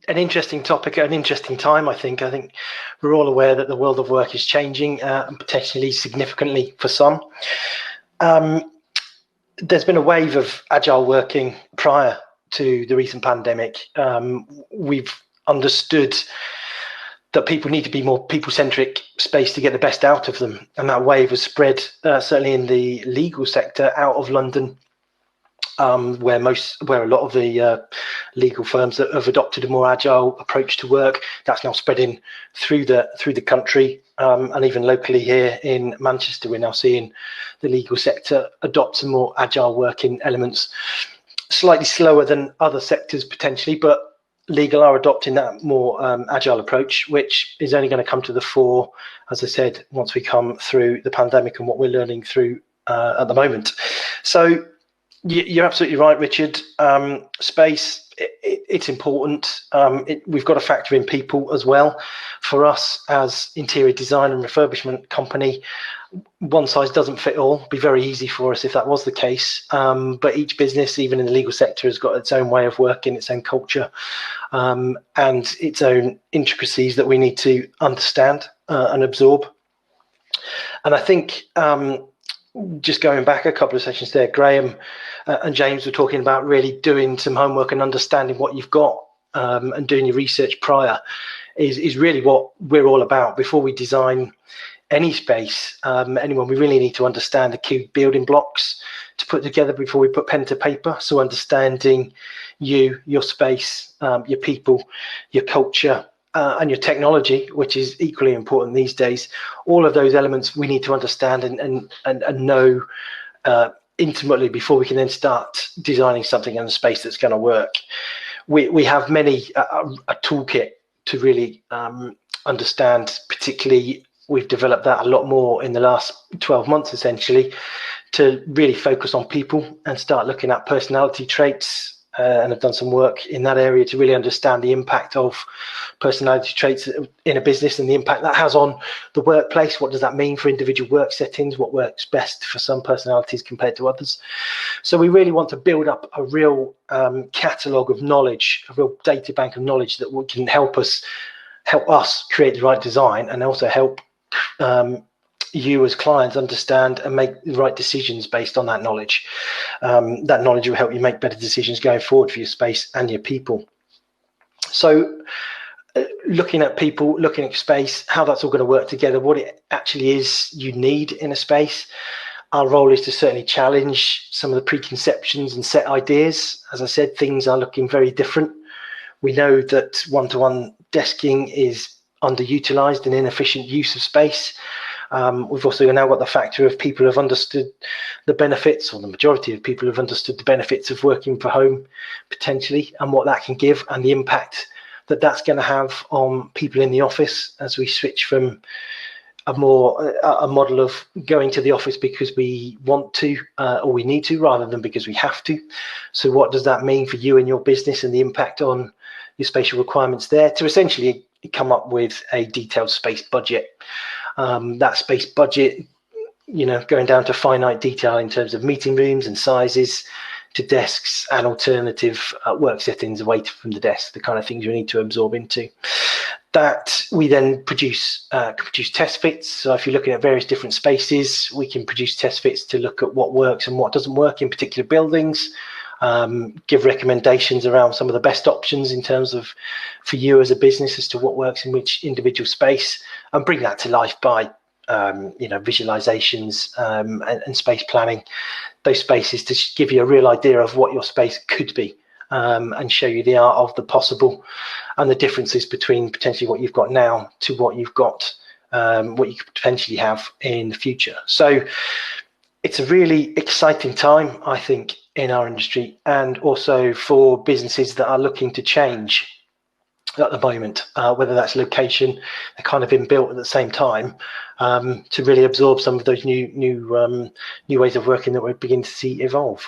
An interesting topic, an interesting time, I think. I think we're all aware that the world of work is changing and potentially significantly for some. There's been a wave of agile working prior to the recent pandemic. We've understood that people need to be more people-centric space to get the best out of them. And that wave has spread, certainly in the legal sector, out of London, where a lot of the legal firms that have adopted a more agile approach to work. That's now spreading through the country, and even locally here in Manchester, we're now seeing the legal sector adopt some more agile working elements. Slightly slower than other sectors potentially, but legal are adopting that more agile approach, which is only going to come to the fore, as I said, once we come through the pandemic and what we're learning through at the moment. So you're absolutely right, Richard. Space, it's important. We've got to factor in people as well. For us as interior design and refurbishment company, one size doesn't fit all. It'd be very easy for us if that was the case. But each business, even in the legal sector, has got its own way of working, its own culture, and its own intricacies that we need to understand and absorb. And I think just going back a couple of sessions there, Graham and James were talking about really doing some homework and understanding what you've got, and doing your research prior is really what we're all about. Before we design any space, anyone, we really need to understand the key building blocks to put together before we put pen to paper. So understanding your space, your people, your culture, and your technology, which is equally important these days. All of those elements we need to understand and know intimately before we can then start designing something in a space that's going to work. We have many a toolkit to really understand. Particularly, we've developed that a lot more in the last 12 months, essentially, to really focus on people and start looking at personality traits. And I've done some work in that area to really understand the impact of personality traits in a business and the impact that has on the workplace. What does that mean for individual work settings? What works best for some personalities compared to others? So we really want to build up a real catalogue of knowledge, a real data bank of knowledge that can help us create the right design, and also help you as clients understand and make the right decisions based on that knowledge. That knowledge will help you make better decisions going forward for your space and your people. So looking at people, looking at space, how that's all going to work together, what it actually is you need in a space. Our role is to certainly challenge some of the preconceptions and set ideas. As I said, things are looking very different. We know that one-to-one desking is underutilized and inefficient use of space. We've also now got the factor of people have understood the benefits, or the majority of people have understood the benefits of working from home potentially, and what that can give, and the impact that that's going to have on people in the office as we switch from a model of going to the office because we want to or we need to, rather than because we have to. So what does that mean for you and your business, and the impact on your spatial requirements there, to essentially come up with a detailed space budget. That space budget, going down to finite detail in terms of meeting rooms and sizes, to desks and alternative work settings away from the desk, the kind of things we need to absorb into. That we then produce test fits. So if you're looking at various different spaces, we can produce test fits to look at what works and what doesn't work in particular buildings. Give recommendations around some of the best options in terms of for you as a business as to what works in which individual space, and bring that to life by visualizations and space planning those spaces to give you a real idea of what your space could be, and show you the art of the possible and the differences between potentially what you've got now to what you've got, what you could potentially have in the future. So it's a really exciting time, I think, in our industry, and also for businesses that are looking to change at the moment, whether that's location, they're kind of been built at the same time, to really absorb some of those new ways of working that we're beginning to see evolve.